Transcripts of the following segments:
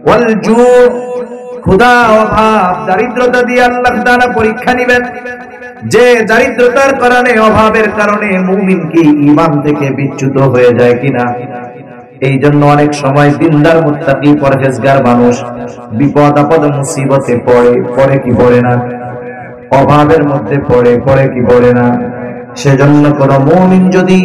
ওয়াল জু, ক্ষুধা, অভাব, দারিদ্রতা দিয়ে আল্লাহ তাআলা পরীক্ষা নেবেন। যে দারিদ্রতার কারণে, অভাবের কারণে মুমিন কি ঈমান থেকে বিচ্যুত হয়ে যায় কিনা। এই জন্য অনেক সময় দিনদার মুত্তাকি পরহেজগার মানুষ বিপদ আপদ মুসিবতে পড়ে কি পড়ে না, অভাবের মধ্যে পড়ে কি পড়ে না। সেজন্য কোন মুমিন যদি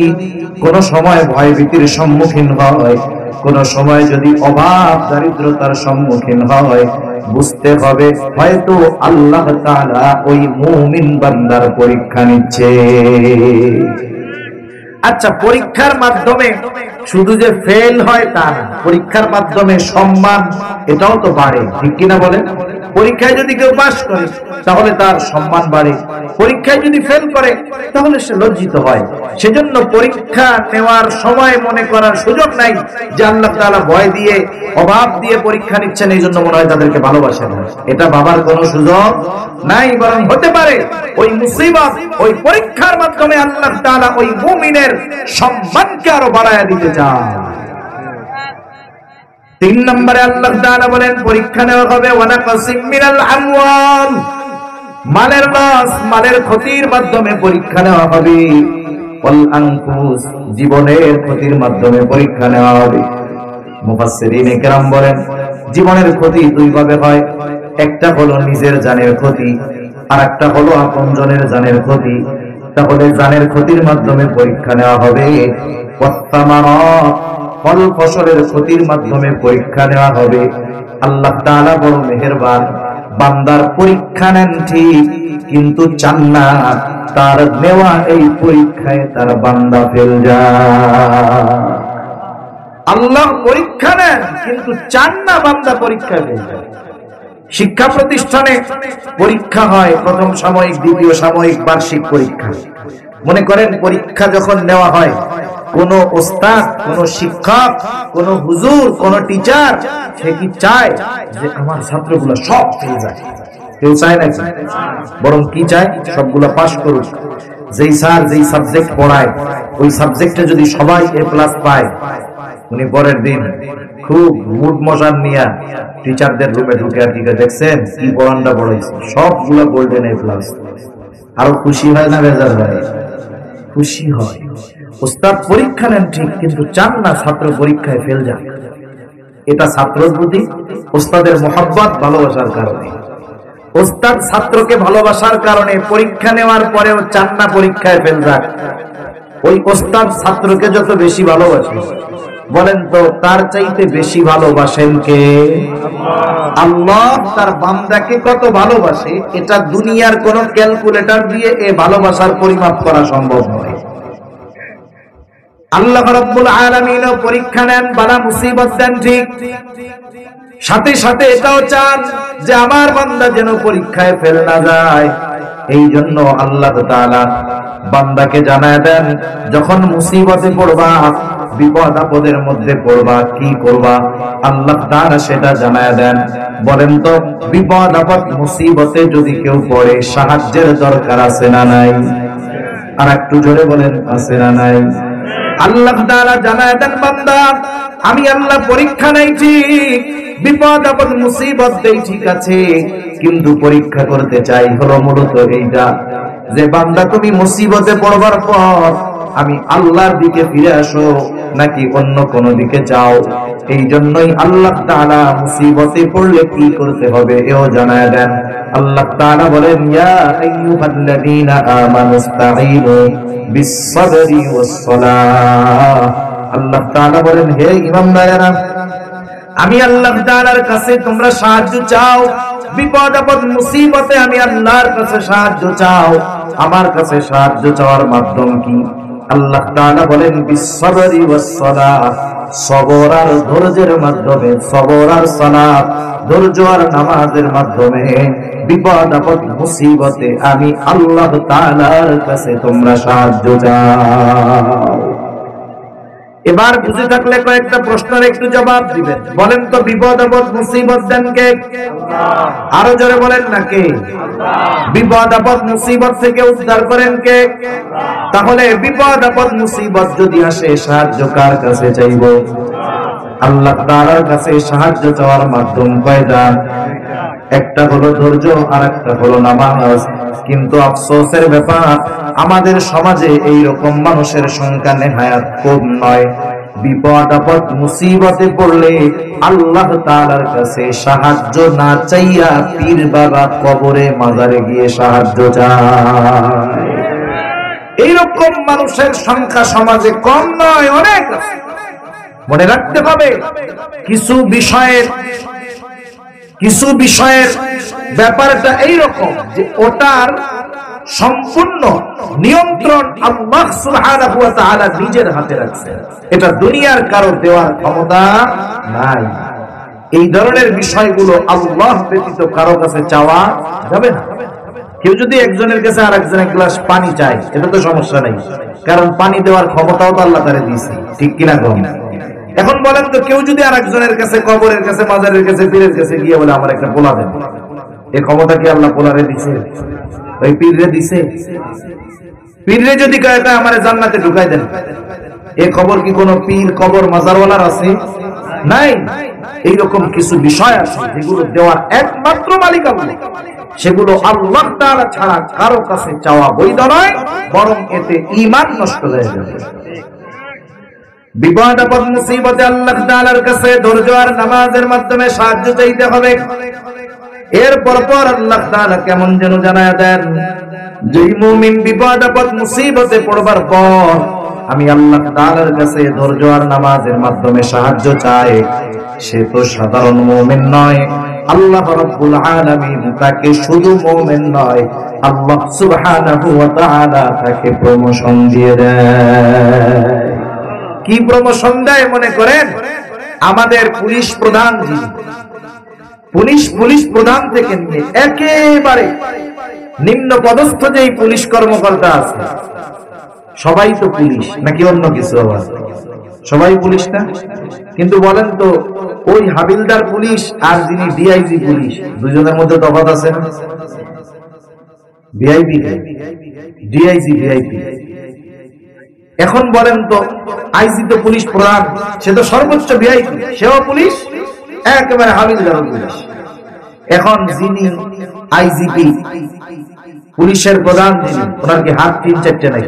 কোন সময় ভয় ভীতির সম্মুখীন হয়, কোন সময় যদি অভাব দারিদ্রতার সম্মুখীন হয়, বুঝতে হবে হয়তো আল্লাহ তাআলা ওই মুমিন বান্দার পরীক্ষা নিচ্ছে। আচ্ছা, পরীক্ষার মাধ্যমে শুধু যে ফেল হয় তা না, পরীক্ষার মাধ্যমে সম্মান এটাও তো বাড়ে, ঠিক কিনা বলেন? পরীক্ষায় যদি কেউ পাস করে তাহলে তার সম্মান বাড়ে, পরীক্ষায় যদি ফেল করে তাহলে সে লজ্জিত হয়। সেজন্য পরীক্ষা নেওয়ার সময় মনে করার সুযোগ নাই যে আল্লাহ তাআলা ভয় দিয়ে, অভাব দিয়ে পরীক্ষা নিচ্ছেন, এই জন্য মনে হয় তাদেরকে ভালোবাসেন। এটা ভাবার কোনো সুযোগ নাই। বরং হতে পারে ওই মুসিবত, ওই পরীক্ষার মাধ্যমে আল্লাহ তাআলা ওই মুমিনের সম্মানকে আরো বাড়ায়া দিতে চান। 3 নম্বরে আল্লাহ তাআলা বলেন পরীক্ষা নেওয়া হবে ওয়ানাকাসিম মিনাল আমওয়াল, মালের লস, মালের ক্ষতির মাধ্যমে পরীক্ষা নেওয়া হবে। ওয়াল আনফুস, জীবনের ক্ষতির মাধ্যমে পরীক্ষা নেওয়া হবে। মুফাসসিরিনে কেরাম বলেন জীবনের ক্ষতি 2 ভাবে হয়। একটা হলো নিজের জানের ক্ষতি, আর একটা হলো আপনজনের জানের ক্ষতি। তাহলে জানের ক্ষতির মাধ্যমে পরীক্ষা নেওয়া হবে। ওয়াসসামারাত, ফল ফসলের ক্ষতির মাধ্যমে পরীক্ষা নেওয়া হবে। আল্লাহ তাআলা বড় মেহেরবান, বান্দার পরীক্ষা নেন ঠিক, কিন্তু চান না তার নেওয়া এই পরীক্ষায় তার বান্দা ফেল যায়। আল্লাহ পরীক্ষা নেন কিন্তু চান না বান্দা পরীক্ষায় ফেল যায়। শিক্ষা প্রতিষ্ঠানে পরীক্ষা হয়, প্রথম সাময়িক, দ্বিতীয় সাময়িক, বার্ষিক পরীক্ষা। মনে করেন পরীক্ষা যখন নেওয়া হয়, কোন ওস্তাদ, কোন শিক্ষক, কোন হুজুর, কোন টিচার সে কি চায় যে আমার ছাত্রগুলো সব ফেল যায়? কেউ চায় নাকি? বরং কি চায়? সবগুলো পাস করুক। যেই স্যার যেই সাবজেক্ট পড়ায় ওই সাবজেক্টে যদি সবাই A+ পায়, উনি পরের দিন খুব মুড মজার নিয়ে টিচারদের রুমে ঢুকে আর কি দেখছেন কি পড়ানটা পড়াইছে, সবগুলো গোল্ডেন A+। আরো খুশি হয় না বেজার হয়? খুশি হয়। ওস্তাদ পরীক্ষা নেন ঠিক, কিন্তু চান না ছাত্র পরীক্ষায় ফেল যাক। এটা ছাত্রের প্রতি ওস্তাদের মহব্বত, ভালোবাসার কারণে। ওস্তাদ ছাত্রকে ভালোবাসার কারণে পরীক্ষা নেওয়ার পরেও চান না পরীক্ষায় ফেল যাক। ওই ওস্তাদ ছাত্রকে যত বেশি ভালোবাসে, বলেন তো তার চাইতে বেশি ভালোবাসেন কে? আল্লাহ তার বান্দাকে কত ভালোবাসে, এটা দুনিয়ার কোন ক্যালকুলেটর দিয়ে এ ভালোবাসার পরিমাপ করা সম্ভব নয়। আল্লাহ রাব্বুল আলামিন পরীক্ষা নেন, বালা মুসিবত দেন ঠিক, সাথে সাথে এটাও চান যে আমার বান্দা যেন পরীক্ষায় ফেল না যায়। এই জন্য আল্লাহ তাআলা বান্দাকে জানায় দেন, যখন মুসিবতে পড়বা, বিপদ আপদের মধ্যে পড়বা, কি করবা আল্লাহ তাআলা সেটা জানায় দেন। বলেন তো বিপদ আপদ মুসিবতে যদি কেউ পড়ে, সাহায্যের দরকার আছে না নাই? আর একটু জোরে বলেন, আছে না নাই? আল্লাহ তাআলা জানায় দেন, বান্দা আমি আল্লাহ পরীক্ষা নেই ঠিক, বিপদ আপদ মুসিবত দেই ঠিক আছে, কিন্তু পরীক্ষা করতে চাই হলো মূলত এইটা যে বান্দা তুমি মুসিবতে পড়বার পর আমি আল্লাহর দিকে ফিরে আসো নাকি অন্য কোন দিকে যাও। এই জন্যই আল্লাহ তাআলা মুসিবতে পড়লে কি করতে হবে এও জানায় দেন। আল্লাহ তাআলা বলেন, ইয়া আইয়ুহাল্লাযীনা আমানুস্তাঈনু বিস-সাবরি ওয়াস-সালাহ। আল্লাহ তাআলা বলেন, হে ঈমানদারেরা, আমি আল্লাহ তাআলার কাছে তোমরা সাহায্য চাও। বিপদ আপদ মুসিবতে আমি আল্লাহর কাছে সাহায্য চাও। আমার কাছে সাহায্য চাওয়ার মাধ্যম কি? আল্লাহ তাআলা বলেন, বিস-সাবরি ওয়াস-সালাহ, সবর আর ধৈর্যের মাধ্যমে, সবর আর সালাত, ধৈর্য আর নামাজের মাধ্যমে বিপদ আপদ মুসিবতে আমি আল্লাহ তাআলার কাছে তোমরা সাহায্য চাও। এবার বুঝে থাকলে কয়েকটা প্রশ্নের একটু জবাব দিবেন। বলেন তো বিপদ আপদ মুসিবত দেন কে? আল্লাহ। আরো জোরে বলেন না কে? আল্লাহ। বিপদ আপদ মুসিবত থেকে উদ্ধার করেন কে? আল্লাহ। তাহলে বিপদ আপদ মুসিবত যদি আসে সাহায্য কার কাছে চাইবো? আল্লাহ তাআলার কাছে সাহায্য চাওয়ার মাধ্যম কয়টা? একটা হলো ধৈর্য, আর একটা হলো নামাজ। কিন্তু আফসোসের ব্যাপার, আমাদের সমাজে এই রকম মানুষের সংখ্যা নেহায়াত কম নয়। বিপদ আপদ মুসিবতে পড়লে আল্লাহ তাআলার কাছে সাহায্য না চাইয়া পীর বাবা কবরে মাজারে গিয়ে সাহায্য চায়। এইরকম মানুষের সংখ্যা সমাজে কম নয়, অনেক আছে। মনে রাখতে হবে, কিছু বিষয়ের ব্যাপারটা এইরকম যে ওটার সম্পূর্ণ নিয়ন্ত্রণ আল্লাহ সুবহানাহু ওয়া তাআলা নিজের হাতে রাখছেন। এটা দুনিয়ার কারো দেওয়ার ক্ষমতা নাই। এই ধরনের বিষয়গুলো আল্লাহ ব্যতীত কারো কাছে চাওয়া যাবে না। কেউ যদি একজনের কাছে আর একজনের গ্লাস পানি চায়, এটা তো সমস্যা নেই, কারণ পানি দেওয়ার ক্ষমতাও তো আল্লাহ তাআলা দিয়েছে, ঠিক কিনা কম? এখন বলেন তো, কেউ যদি আর একজনের কাছে, কবরের কাছে, মাজারের কাছে, পীরের কাছে গিয়ে বলে আমার একটা পোলা দেন, এই ক্ষমতা কি আল্লাহ পোলারে দিছে? ওই পীররে দিছে? পীররে যদি কয় আমার জান্নাতে ঢুকাই দেন, এই খবর কি কোন পীর কবর মাজারওয়ালার আছে? নাই। এইরকম কিছু বিষয় আছে যেগুলো দেওয়ার একমাত্র মালিক আল্লাহ। সেগুলো আল্লাহ তাআলা ছাড়া কারো কাছে চাওয়া বৈধ নয়, বরং এতে ঈমান নষ্ট হয়ে যাবে। বিপদ আপদ মুসিবতে আল্লাহ তাআলার কাছে ধৈর্য আর নামাজের মাধ্যমে সাহায্য চাইতে হবে। এরপর আল্লাহ তাআলা কেমন যেন জানায়া দেন, যেই মুমিন বিপদ আপদ মুসিবতে পড়বার পর আমি আল্লাহ তাআলার কাছে ধৈর্য আর নামাজের মাধ্যমে সাহায্য চাই, সে তো সাধারণ মুমিন নয়। আল্লাহ রাব্বুল আলামিন তাকে শুধু মুমিন নয়, আল্লাহ সুবহানাহু ওয়া তাআলা তাকে প্রমোশন দিয়ে দেয়। কি প্রমোশন দেয় মনে করেন? আমাদের পুলিশ প্রধান, পুলিশ প্রধান থেকে নিয়ে একেবারে নিম্ন পদস্থ যেই পুলিশ কর্মকর্তা আছে, সবাই তো পুলিশ নাকি অন্য কিছু? আবার সবাই পুলিশ না? কিন্তু বলেন তো, ওই হাবিলদার পুলিশ আর যিনি ডিআইজি পুলিশ, দুজনের মধ্যে তফাৎ আছে না? DIG VIP. এখন বলেন তো, আইজি তো পুলিশ প্রধান, সে তো সর্বোচ্চ ভিআইপি, সেও পুলিশ, একেবারে হাবিলদার পুলিশ। এখন যিনি আইজিপি, পুলিশের প্রধান, যিনি, ওনার কি হাত 3-4টে নাই?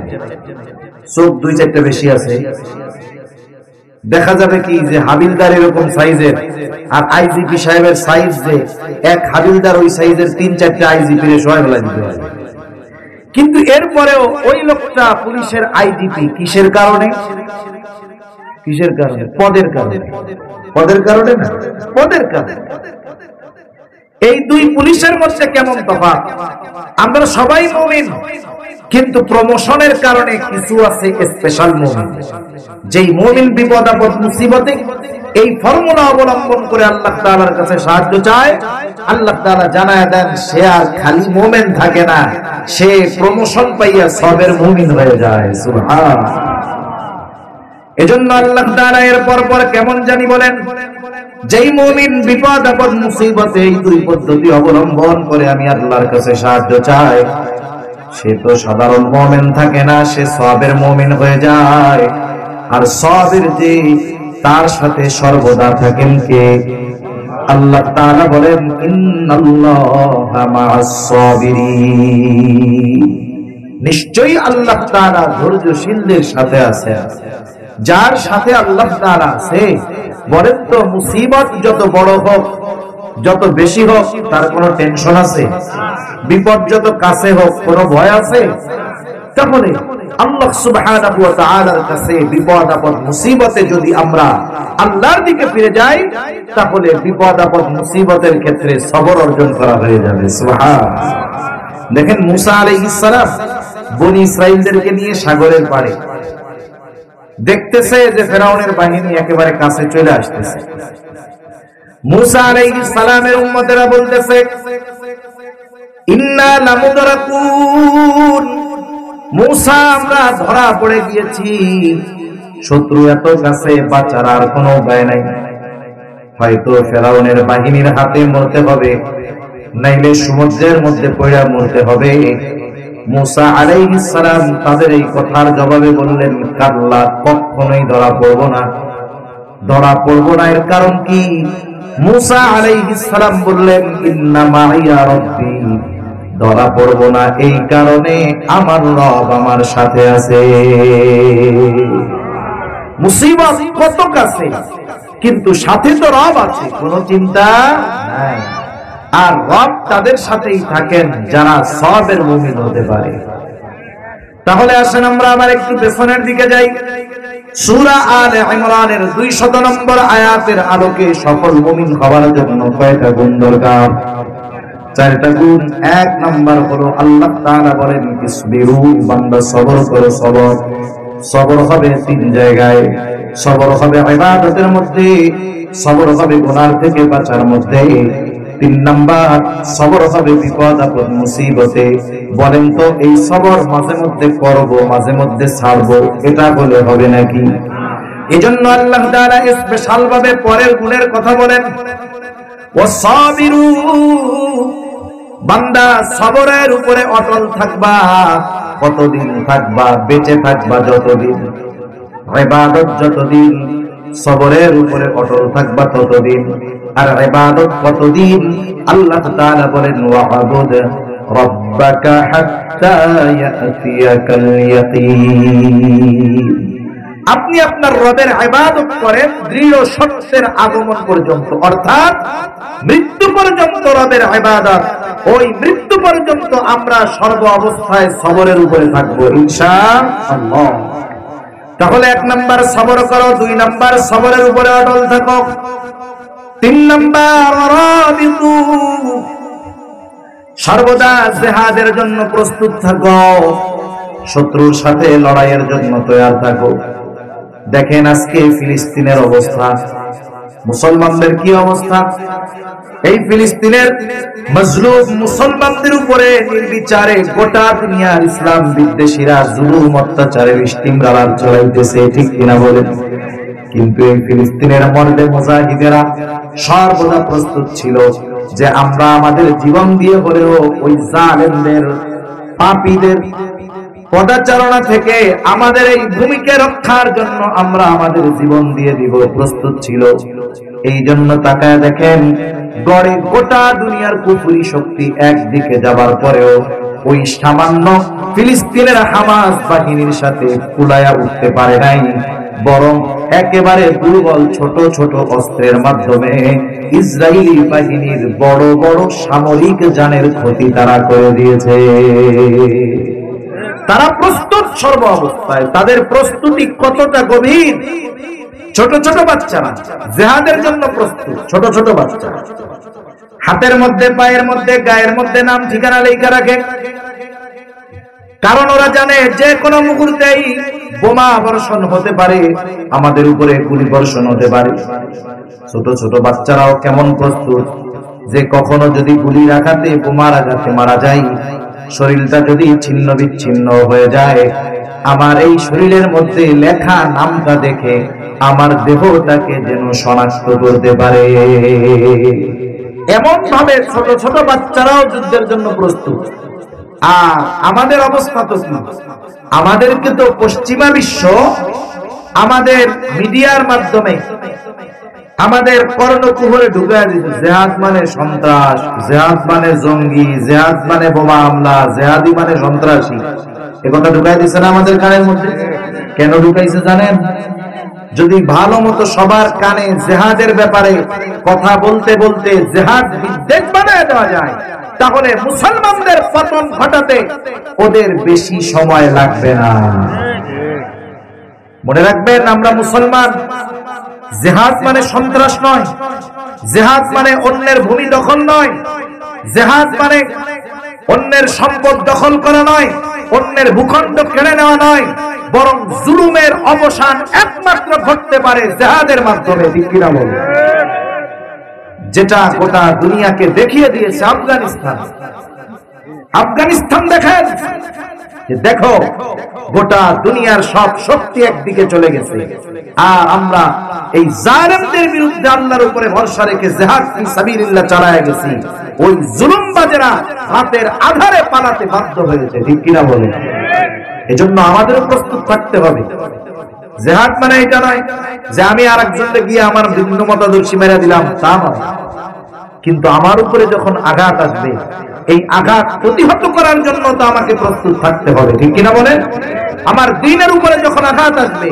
চোখ 2-4টে বেশি আছে? দেখা যাবে কি যে হাবিলদার এরকম সাইজের আর আইজিপি সাহেবের সাইজ যে এক, হাবিলদার ওই সাইজের 3-4টে আইজিপি রে সহায় বেলা দিতে হয়। কিন্তু এরপরেও ওই লোকটা পুলিশের আইজিপি কিসের কারণে? পদের কারণে। পদের কারণে না, পদের কারণে। এই দুই পুলিশের মধ্যে কেমন তফাৎ? আমরা সবাই মুমিন, কিন্তু প্রমোশনের কারণে কিছু আছে স্পেশাল মুমিন। যেই মুমিন বিপদ আপদ মুসিবতে এই ফর্মুলা অবলম্বন করে আল্লাহ তাআলার কাছে সাহায্য চায়, আল্লাহ তাআলা জানায় দেন সে আর খালি মুমিন থাকে না, সে প্রমোশন পাইয়া সবের মুমিন হয়ে যায়। সুবহানাল্লাহ। এজন্য আল্লাহ তাআলা এর পর কেমন জানি বলেন, যেই মুমিন বিপদ আপদ মুসিবতে এই দুই পদ্ধতি অবলম্বন করে আমি আল্লাহর কাছে সাহায্য চাই, সে তো সাধারণ মুমিন থাকে না, সে সবের মুমিন হয়ে যায়। আর সবের যে, তার সাথে সর্বদা থাকেন কে? আল্লাহ তাআলা বলেন, ইন্নাল্লাহা মা'আস সাবিরিন। নিশ্চয়ই আল্লাহ তাআলা ধৈর্যশীলদের সাথে আছেন। যার সাথে আল্লাহ তাআলা আছে, বলেন তো, মুসিবত যত বড় হোক, যত বেশি হোক, তার কোনো টেনশন আছে? বিপদ যত কাছে হোক, কোনো ভয় আছে? তাহলে আল্লাহ সুবহানাহু ওয়া তাআলার কাছে বিপদ আপদ মুসিবতে যদি আমরা আল্লাহর দিকে ফিরে যাই, তাহলে বিপদ আপদ মুসিবতের ক্ষেত্রে সবর অর্জন করা হয়ে যাবে। সুবহানাল্লাহ। দেখেন, মুসা আলাইহিস সালাম বনি ইসরাঈলদেরকে নিয়ে সাগরের পাড়ে, দেখতেছে যে ফেরাউনের বাহিনী একেবারে কাছে চলে আসতেছে। মুসা আলাইহিস সালামের উম্মতেরা বলতেছে, ইন্না লামুদরাকুন, মুসা আমরা ধরা পড়ে গিয়েছি, শত্রু এত কাছে, বাঁচার আর কোনো উপায় নাই। হয়তো ফেরাউনের বাহিনীর হাতে মরতে হবে, নাইলে সমুদ্রের মধ্যে পড়ে মরতে হবে। মুসা আলাইহিস সালাম তাদের এই কথার জবাবে বললেন, কাল্লা, কখনোই ধরা পড়ব না। ধরা পড়বো না। এর কারণ কি? মুসা আলাইহিস সালাম বললেন ইন্না মাইয়া রাব্বি, ধরা পড়বো না এই কারণে আমার রব আমার সাথে আছে। মুসিবত কত কাছে, কিন্তু সাথে তো রব আছে, কোনো চিন্তা নাই। আর রব তাদের সাথেই থাকেন যারা সবের মুমিন হতে পারে। তাহলে আসেন আমরা আবার একটু পেছনের দিকে যাই। সূরা আলে ইমরানের 200 নম্বর আয়াতের আলোকে সকল মুমিন হওয়ার জন্য কয়টা গুণ দরকার? 4টা গুণ। 1 নাম্বার হলো আল্লাহ তাআলা বলেন ইসবিরু, বান্দা সবর করো। সবর হবে 3 জায়গায়। সবর হবে ইবাদতের মধ্যে, সবর হবে গুনাহ থেকে বাঁচার মধ্যে, 3 নাম্বার সবর হবে বিপদ আপদ মুসিবতে। বলেন তো এই সবর মাঝে মধ্যে করব মাঝে মধ্যে ছাড়বো, এটা বলে হবে নাকি? এজন্য আল্লাহ তাআলা স্পেশাল ভাবে পরের গুণের কথা বলেন ওয়াসাবিরু, বান্দা সবরের উপরে অটল থাকবা। কতদিন থাকবা? বেঁচে থাকবা যতদিন, ইবাদত যতদিন, সবরের উপরে অটল থাকবা ততদিন। আর ইবাদত কতদিন? আল্লাহ তাআলা বলেন ওয়া'বুদ রাব্বাকা হাত্তা ইয়াতিয়াকাল ইয়াকিন। আপনি আপনার রবের ইবাদত করেন দৃঢ় সত্যের আগমন পর্যন্ত, অর্থাৎ মৃত্যু পর্যন্ত রবের ইবাদত। ওই মৃত্যু পর্যন্ত আমরা সর্ব অবস্থায় সবরের উপরে থাকবো ইনশাআল্লাহ। তাহলে 1 নাম্বার সবর করো, 2 নাম্বার সবরের উপরে অটল থাকো, 3 নাম্বার রাবিতু, সর্বদা জিহাদের জন্য প্রস্তুত থাকো, শত্রুর সাথে লড়াইয়ের জন্য তৈরি থাকো। দেখেন আজকে ফিলিস্তিনের অবস্থা, মুসলমানদের কি অবস্থা? এই ফিলিস্তিনের মজলুম মুসলমানদের উপরে নির্বিচারে গোটা দুনিয়ার ইসলাম বিদ্বেষীরা জুলুম অত্যাচারের স্টিমরালার চালাইতেছে, ঠিক কিনা বলেন? কিন্তু এই ফিলিস্তিনের মর্দে মুজাহিদেরা সর্বদা প্রস্তুত ছিল যে আমরা আমাদের জীবন দিয়ে হলেও ওই জালেমদের, পাপীদের পদাচারণা থেকে আমাদের এই ভূমিকে রক্ষার জন্য আমরা আমাদের জীবন দিয়ে দিব, প্রস্তুত ছিল। এই জন্য তাকায় দেখেন গড়ে গোটা দুনিয়ার কুফরি শক্তি একদিকে যাবার পরেও ওই সামান্য ফিলিস্তিনের হামাস বাহিনীর সাথে কুলায়া উঠতে পারে নাই, বরং একেবারে দুর্বল ছোট ছোট অস্ত্রের মাধ্যমে ইসরায়েলি বাহিনীর বড় বড় সামরিক যানের ক্ষতি তারা করে দিয়েছে। তারা প্রস্তুত সর্ব অবস্থায়। তাদের প্রস্তুতি কতটা গভীর! ছোট ছোট বাচ্চারা জিহাদের জন্য প্রস্তুত, ছোট ছোট বাচ্চা হাতের মধ্যে, পায়ের মধ্যে, গায়ের মধ্যে নাম ঠিকানা লেখা রাখে, কারণ ওরা জানে যে কোনো মুহূর্তেই বোমা বর্ষণ হতে পারে, আমাদের উপরে গুলি বর্ষণ হতে পারে। ছোট ছোট বাচ্চারাও কেমন প্রস্তুত যে কখনো যদি গুলির আঘাতে, বোমার আঘাতে মারা যায়, শরীরটা যদি ছিন্ন বিচ্ছিন্ন হয়ে যায়, আমার এই শরীরের মধ্যে লেখা নামটা দেখে আমার দেহটাকে যেন শনাক্ত করতে পারে। এমন ভাবে ছোট ছোট বাচ্চারাও যুদ্ধের জন্য প্রস্তুত। আর আমাদের অবস্থা তো কি? আমাদেরকে তো পশ্চিমা বিশ্ব আমাদের মিডিয়ার মাধ্যমে আমাদের কর্ণকুহরে ঢুকায় দিচ্ছে, জিহাদ মানে সন্ত্রাস, জিহাদ মানে জঙ্গি, জিহাদ মানে বোমা হামলা, জিহাদি মানে সন্ত্রাসী। এ কথা ঢুকাই দিচ্ছে না আমাদের কানের মধ্যে? কেন ঢুকাইছে জানেন? যদি ভালো মতো সবার কানে জিহাদের ব্যাপারে কথা বলতে বলতে জিহাদ বিদ্বেষ বানায় দেওয়া যায়, তাহলে মুসলমানদের পতন ঘটাতে ওদের বেশি সময় লাগবে না। মনে রাখবেন, আমরা মুসলমান। জিহাদ মানে সন্ত্রাস নয়, জিহাদ মানে অন্যের ভূমি দখল নয়, জিহাদ মানে অন্যের সম্পদ দখল করা নয়, অন্যের ভূখণ্ড কেড়ে নেওয়া নয়, বরং জুলুমের অবসান একমাত্র ঘটতে পারে জিহাদের মাধ্যমে, ঠিক কিনা বলুন? যেটা গোটা দুনিয়াকে দেখিয়ে দিয়েছে আফগানিস্তান। আফগানিস্তান দেখেন, দেখো গোটা দুনিয়ার সব শক্তি একদিকে চলে গেছে, আর আমরা এই জালেমদের বিরুদ্ধে আল্লাহর উপরে ভরসা রেখে জিহাদ ফি সাবিলিল্লাহ চালায় গেছি। ওই জুলুমবাজেরা রাতের আধারে পালাতে বাধ্য হয়েছে, ঠিক কিনা বলেন? এজন্য আমাদেরও প্রস্তুত থাকতে হবে। জিহাদ মানে এটা নয় যে আমি আরেকজনকে গিয়ে আমার ভিন্ন মতাদর্শী মেরে দিলাম, তা নয়। কিন্তু আমার উপরে যখন আঘাত আসবে, এই আঘাত প্রতিহত করার জন্য তো আমাকে প্রস্তুত থাকতে হবে, ঠিক কিনা বলেন? আমার দ্বীনের উপরে যখন আঘাত আসবে,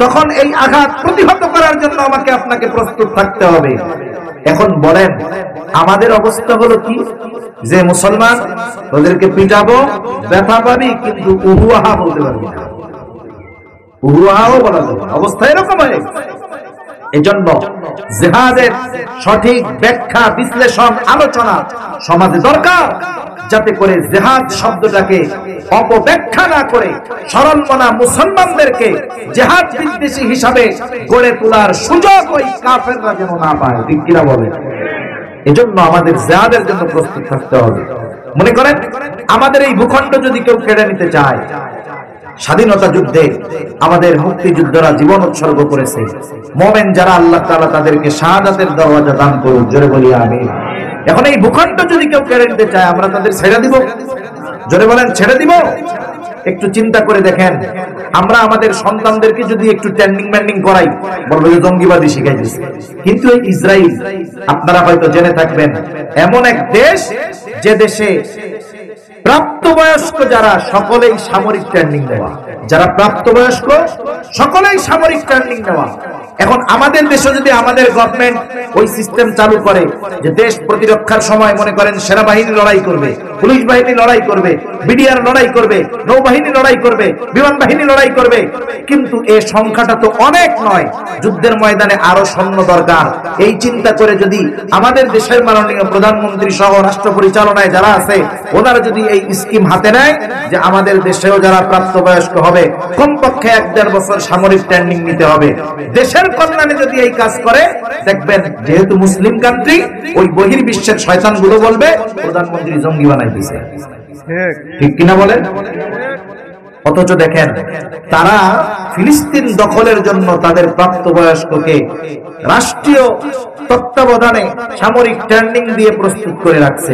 তখন এই আঘাত প্রতিহত করার জন্য আমাকে আপনাকে প্রস্তুত থাকতে হবে। এখন বলেন আমাদের অবস্থা হলো কি, যে মুসলমান ওদেরকে পিটাবো, ব্যথা পাবি, কিন্তু উহুয়াহা বলতে পারবি না, উহুয়াহাও বলা যাবে, অবস্থা এরকম হয়। এজন্য জিহাদের সঠিক ব্যাখ্যা, বিশ্লেষণ, আলোচনা সমাজে দরকার, যাতে করে জিহাদ শব্দটাকে অপব্যাখ্যা না করে সরল মনা মুসলমানদেরকে জিহাদ বিদ্বেষী হিসাবে গড়ে তোলার সুযোগ ওই কাফেররা যেন না পায়, ঠিক কিনা বলে? এজন্য আমাদের জিহাদের জন্য প্রস্তুত থাকতে হবে। মনে করেন আমাদের এই ভূখণ্ড যদি কেউ কেড়ে নিতে চায়, স্বাধীনতা যুদ্ধে আমাদের মুক্তিযোদ্ধারা জীবন উৎসর্গ করেছে, মুমিন যারা আল্লাহ তাআলা তাদেরকে শাহাদাতের দরওয়াজা দান করুন, জোরে বলি আমিন। এখন এই ভূখণ্ড যদি কেউ কেড়ে নিতে চায়, আমরা তাদের ছেড়ে দিব? জোরে বলেন, ছেড়ে দিব? একটু চিন্তা করে দেখেন, আমরা আমাদের সন্তানদেরকে যদি একটু ট্রেনিং ম্যান্ডিং করাই, বলবো যে জঙ্গিবাদী শিখাই দিচ্ছে। কিন্তু এই ইসরায়েল, আপনারা হয়তো জেনে থাকবেন, এমন এক দেশ যে দেশে প্রাপ্তবয়স্ক যারা সকলেই সামরিক ট্রেনিং নেওয়া, যারা প্রাপ্তবয়স্ক সকলেই সামরিক ট্রেনিং নেওয়া। এখন আমাদের দেশে যদি আমাদের গভর্নমেন্ট ওই সিস্টেম চালু করে যে দেশ প্রতিরক্ষার সময় মনে করেন সেনাবাহিনী লড়াই করবে, পুলিশ বাহিনী লড়াই করবে, বিডিআর লড়াই করবে, নৌবাহিনী লড়াই করবে, বিমান বাহিনী লড়াই করবে, কিন্তু এই সংখ্যাটা তো অনেক নয়, যুদ্ধের ময়দানে আরো সৈন্য দরকার। এই চিন্তা করে যদি আমাদের দেশের মাননীয় প্রধানমন্ত্রী সহ রাষ্ট্র পরিচালনায় যারা আছে, ওনারা যদি এই স্কিম হাতে নেয় যে আমাদের দেশেও যারা প্রাপ্তবয়স্ক হবে কমপক্ষে 1-1.5 বছর সামরিক ট্রেনিং নিতে হবে, দেশের কল্যাণে যদি এই কাজ করে, দেখবেন যেহেতু মুসলিম কান্ট্রি, ওই বহির্বিশ্বের শয়তানগুলো বলবে প্রধানমন্ত্রী জঙ্গি বানাই দিয়েছে, ঠিক কিনা বলেন? অথচ দেখেন তারা ফিলিস্তিন দখলের জন্য তাদের প্রাপ্তবয়স্ককে রাষ্ট্রীয় তত্ত্বাবধানে সামরিক ট্রেনিং দিয়ে প্রস্তুত করে রাখছে।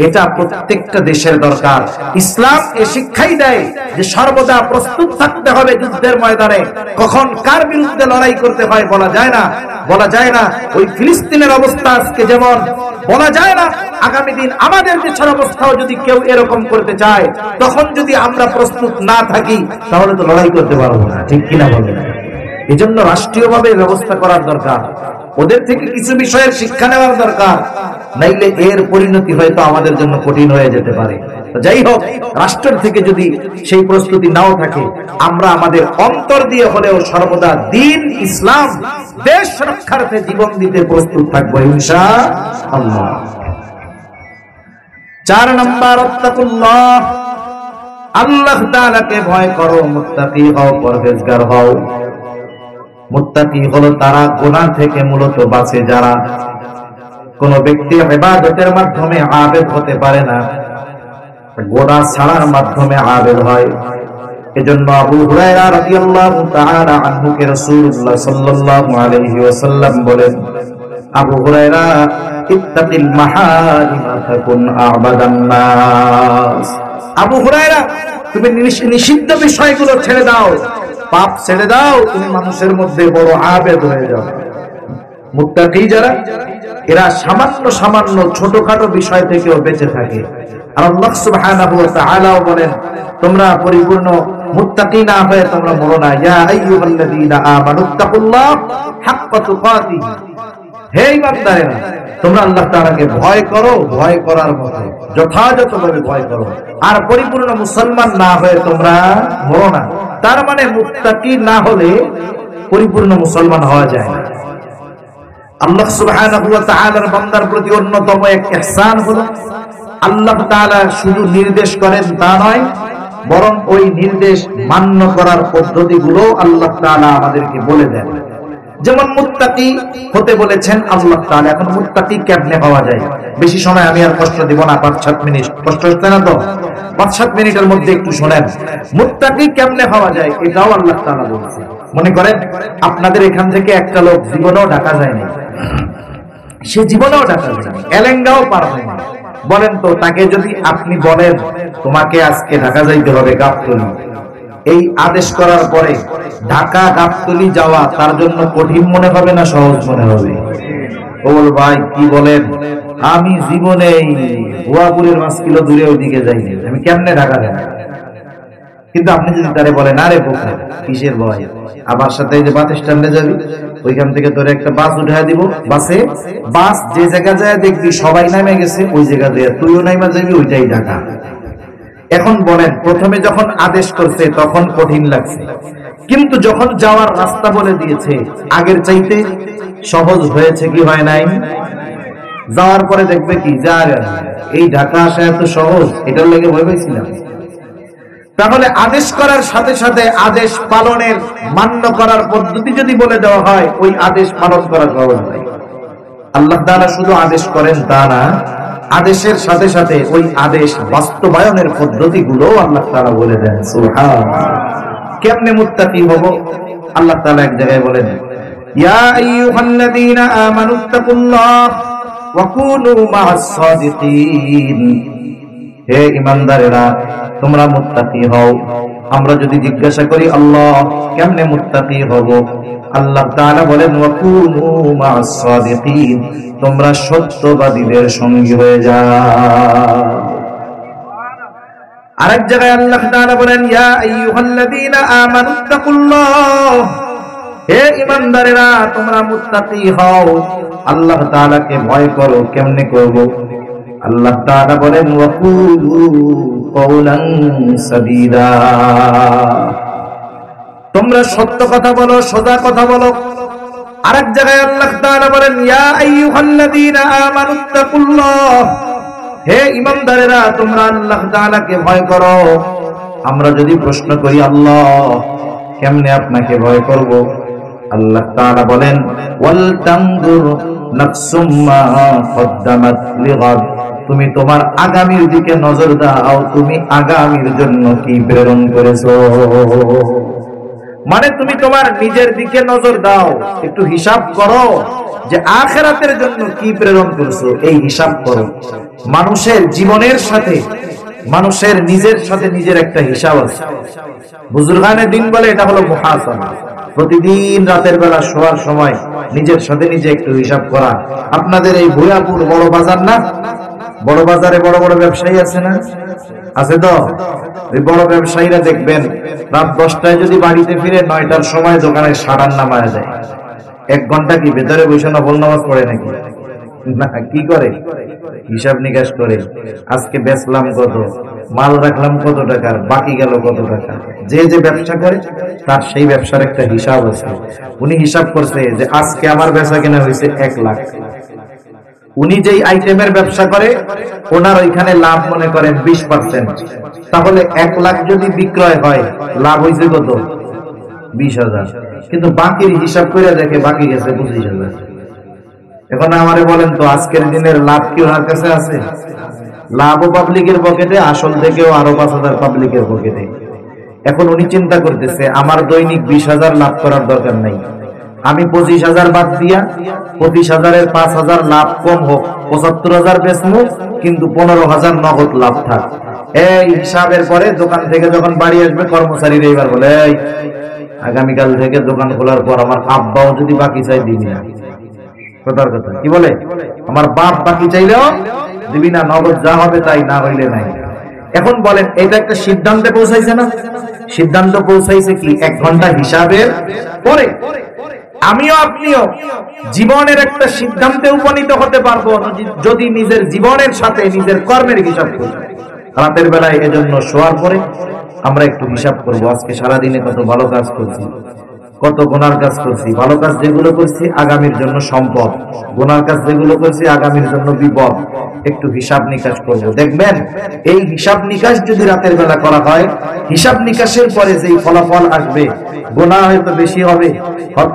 এটা প্রত্যেকটা দেশের দরকার। ইসলাম এ শিক্ষাই দেয় যে সর্বদা প্রস্তুত থাকতে হবে যুদ্ধের ময়দানে। কখন কার বিরুদ্ধে লড়াই করতে হয় বলা যায় না, বলা যায় না। ওই ফিলিস্তিনের অবস্থা আজকে যেমন, বলা যায় না আগামী দিন আমাদের দেশের অবস্থাও যদি কেউ এরকম করতে চায়, তখন যদি আমরা প্রস্তুত না থাকি তাহলে তো লড়াই করতে পারবো না, ঠিক কিনা বলেন? এজন্য রাষ্ট্রীয়ভাবে ব্যবস্থা করার দরকার, ওদের থেকে কিছু বিষয়ের শিক্ষা নেওয়ার দরকার, নাইলে এর পরিণতি হয়তো আমাদের জন্য কঠিন হয়ে যেতে পারে। যাই হোক, রাষ্ট্রের থেকে যদি সেই প্রস্তুতি নাও থাকে, আমরা আমাদের অন্তর দিয়ে হলেও সর্বদা দ্বীন ইসলাম দেশ রক্ষার্থে জীবন দিতে প্রস্তুত থাকবো ইনশাআল্লাহ। 4 নম্বর, আত্তাকুল্লাহ, আল্লাহ তাআলাকে ভয় করো, মুত্তাকি হও, পরহেজগার হও। মুত্তাকি হলো তারা গুনাহ থেকে মূলত বাঁচে যারা। কোন ব্যক্তি ইবাদতের মাধ্যমে আবেদ হতে পারে না, গুনাহ ছাড়ার মাধ্যমে আবেদ হয়। এজন্য আবু হুরায়রা রাদিয়াল্লাহু তাআলা আনহু কে রাসূলুল্লাহ সাল্লাল্লাহু আলাইহি ওয়াসাল্লাম বলেন, আবু হুরায়রা, ইত্তাকিল মাহারিমা তাকুন আ'বাদান নাস। আবু হুরায়রা, তুমি নিষিদ্ধ বিষয়গুলো ছেড়ে দাও, পাপ ছেড়ে দাও, তুমি মানুষের মধ্যে বড় আবেদ হয়ে যাও। মুত্তাকি যারা, এরা সামান্য সামান্য ছোটখাটো বিষয় থেকেও বেঁচে থাকে। আর আল্লাহ সুবহানাহু ওয়া তাআলা বলেন, তোমরা পরিপূর্ণ মুত্তাকি না হয়ে তোমরা মরো না। ইয়া আইয়ুহাল্লাযীনা আমানুত্তাকুল্লাহ হাক্কা তুকাতিহি, হে ঈমানদারেরা, তোমরা আল্লাহ তাআলাকে ভয় করো, ভয় করার মতো যথাযথভাবে ভয় করো। আর পরিপূর্ণ মুসলমান না হয়ে তোমরা মরো না। তার মানে মুত্তাকি না হলে পরিপূর্ণ মুসলমান হওয়া যায় না। আল্লাহ সুবহানাহু ওয়া তাআলার বান্দার প্রতি অন্যতম এক ইহসান হলো, আল্লাহ তাআলা শুধু নির্দেশ করেন তা নয়, বরং ওই নির্দেশ মান্য করার পদ্ধতিগুলো আল্লাহ তাআলা আমাদেরকে বলে দেন। যেমন মুত্তাকি হতে বলেছেন আল্লাহ তাআলা। এখন মুত্তাকি কেমনে হওয়া যায়? বেশি সময় আমি আর কষ্ট দিব না, 5-7 মিনিট। কষ্ট হচ্ছে না তো? 5-7 মিনিটের মধ্যে একটু শোনেন, মুত্তাকি কেমনে হওয়া যায় এটাও আল্লাহ তাআলা বলেছেন। মনে করেন আপনাদের এখান থেকে একটা লোক জীবনেও ঢাকা যায়নি, সে জীবনেও ঢাকা যায়নি, এলেঙ্গাও পার হয়নি। বলেন তো, তাকে যদি আপনি বলেন তোমাকে আজকে ঢাকা যাইতে হবে গাবতলী, এই আদেশ করার পরে ঢাকা গাবতলী যাওয়া তার জন্য কঠিন মনে হবে না সহজ মনে হবে? ওল ভাই কি বলেন, আমি জীবনে হুয়াপুরের 5 কিলো দূরে ওইদিকে যাইনি, আমি কেমনে ঢাকা যাব? কিন্তু আপনি যদি তারে বলেন আরে বোকা কিসের ভয়, আবার সাথে যে বাস স্ট্যান্ডে যাবি, ওইখান থেকে তোর একটা বাস উঠায় দিব, বাস যে জায়গা যায় দেখবি সবাই নামে গেছে, ওই জায়গা দিয়ে তুইও নাইমা যাবি, ওইটাই ঢাকা। এখন বলেন, প্রথমে যখন আদেশ করছে তখন কঠিন লাগছে, কিন্তু যখন যাওয়ার রাস্তা বলে দিয়েছে আগের চাইতে সহজ হয়েছে কি হয় নাই? যাওয়ার পরে দেখবে কি যা এই ঢাকা আসা এত সহজ, এটার লেগে ভয় পাইছিলাম। তাহলে আদেশ করার সাথে সাথে আদেশ পালনের মান্য করার পদ্ধতি যদি বলে দেওয়া হয়, ওই আদেশ পালন করা সহজ নয়। আল্লাহ তাআলা শুধু আদেশ করেন তা না, আদেশের সাথে সাথে ওই আদেশ বাস্তবায়নের পদ্ধতিগুলো আল্লাহ তাআলা বলে দেন। সুবহানাল্লাহ। কেমনে মুত্তাকি হব? আল্লাহ তাআলা এক জায়গায় বলেন, ইয়া আইয়ুহাল্লাযীনা আমানুত্তাকুল্লাহ ওয়া কুনু মা'আস সাদিকিন। হে ঈমানদারেরা, তোমরা মুত্তাকি হও। আমরা যদি জিজ্ঞাসা করি আল্লাহ কেমনে মুত্তাকি হব, আল্লাহ তাআলা বলেন ওয়া কুনু মা'আস সাদিকিন, তোমরা সত্যবাদীদের সঙ্গী হয়ে যাও। আরেক জায়গায় আল্লাহ তাআলা বলেন ইয়া আইয়ুহাল্লাযীনা আমানুত্তাকুল্লাহ, হে ঈমানদারেরা তোমরা মুত্তাকি হও, আল্লাহ তাআলাকে ভয় করো। কেমনে করব? আল্লাহ তাআলা বলেন ওয়া কুলু কওলান সাদীদা, তোমরা সত্য কথা বলো, সোজা কথা বলো। আরেক জায়গায় আল্লাহ তাআলা বলেন ইয়া আইয়ুহাল্লাযীনা আমানুত্তাকুল্লাহ, হে ঈমানদারেরা তোমরা আল্লাহ তাআলাকে ভয় করো। আমরা যদি প্রশ্ন করি আল্লাহ কেমনে আপনাকে ভয় করব, আল্লাহ তাআলা বলেন ওয়াল তানজুর নাফসুম মা কদ্দামাত লিগাদ, তুমি তোমার আগামীর দিকে নজর দাও, তুমি আগামীর জন্য কি প্রেরণ করেছো। মানে তুমি তোমার নিজের দিকে নজর দাও, একটু হিসাব করো যে আখিরাতের জন্য কি প্রেরণ করেছো, এই হিসাব করো। মানুষের জীবনের সাথে, মানুষের নিজের সাথে নিজের একটা হিসাব আছে। বুজুর্গানে দিন বলে এটা হলো মুহাসাবা। প্রতিদিন রাতের বেলা শোয়ার সময় নিজের সাথে নিজে একটু হিসাব করা। আপনাদের এই ভুয়াপুর বড় বাজার না, বড় বাজারে বড় বড় ব্যবসায়ী আছে না, আছে তো? এই বড় ব্যবসায়ীরা দেখবেন রাত 10টায় যদি বাড়িতে ফিরে 9টার সময় দোকানে সাড়ান নামায় যায়। 1 ঘন্টা কি ভেতরে বসে নফল নামাজ পড়ে নাকি? না, কি করে? হিসাব নিকাশ করে, আজকে বেচলাম কত, মাল রাখলাম কত টাকার, বাকি গেল কত টাকা। যে যে ব্যবসা করে তার সেই ব্যবসার একটা হিসাব আছে। উনি হিসাব করছে যে আজকে আমার বেচা কেনা হয়েছে 1 লাখ। উনি যেই আইটেমের ব্যবসা করে ওনার ওইখানে লাভ মনে করেন 20%, তাহলে 1 লাখ যদি বিক্রয় হয় লাভ হয়েছে কত? 20,000। কিন্তু বাকির হিসাব করে দেখে বাকি গেছে 25,000। এখন আমারে বলেন তো আজকের দিনের লাভ কি ওনার কাছে আছে? লাভও পাবলিকের পকেটে, আসল থেকেও আরো 5,000 পাবলিকের পকেটে। এখন উনি চিন্তা করতেছে আমার দৈনিক 20,000 লাভ করার দরকার নাই, আমি 25,000 বাদ দিয়া 25,000-এর 5,000 লাভ কম হোক, 75,000 বেচমু, কিন্তু 15,000 নগদ লাভ থাক। এই হিসাবের পরে দোকান থেকে যখন বাড়ি আসবে কর্মচারীরা এবার বলে এই আগামীকাল থেকে দোকান খোলার পর আমার আব্বাও যদি বাকি চাই দিবি না। কথার কথা কি বলে, আমার বাপ বাকি চাইলেও দিবি না, নগদ যা হবে তাই, না হইলে নাই। এখন বলেন এটা একটা সিদ্ধান্তে পৌঁছাইছে না? সিদ্ধান্ত পৌঁছাইছে কি 1 ঘন্টা হিসাবের পরে। আমিও আপনিও জীবনের একটা সিদ্ধান্তে উপনীত হতে পারবো যদি নিজের জীবনের সাথে নিজের কর্মের হিসাব করি। রাতের বেলায় এজন্য শোয়ার পরে আমরা একটু হিসাব করব, আজকে সারাদিনে কত ভালো কাজ করছি, কত গুনার কাজ করছি। ভালো কাজ যেগুলো করছি আগামীর জন্য সম্পদ, গুনার কাজ যেগুলো করছি আগামীর জন্য বিপদ। একটু হিসাব নিকাশ করব। দেখবেন এই হিসাব নিকাশ যদি রাতের বেলা করা হয়, হিসাব নিকাশের পরে যেই ফলাফল আসবে, গুনাহ হয়তো বেশি হবে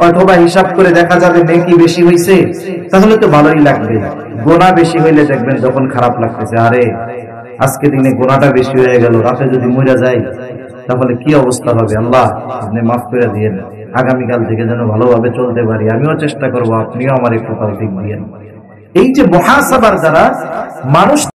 অথবা হিসাব করে দেখা যাবে নেকি বেশি হয়েছে, তাহলে তো ভালোই লাগবে। গুনাহ বেশি হইলে দেখবেন যখন খারাপ লাগতেছে, আরে আজকে দিনে গুনাহটা বেশি হয়ে গেল, রাতে যদি মরে যায় তাহলে কি অবস্থা হবে। আল্লাহ আপনি মাফ করে দিয়েন, আগামীকাল থেকে যেন ভালোভাবে চলতে পারি। আমিও চেষ্টা করবো, আপনিও আমার একটু তৌফিক দিয়েন। এই যে মুহাসাবার দ্বারা মানুষ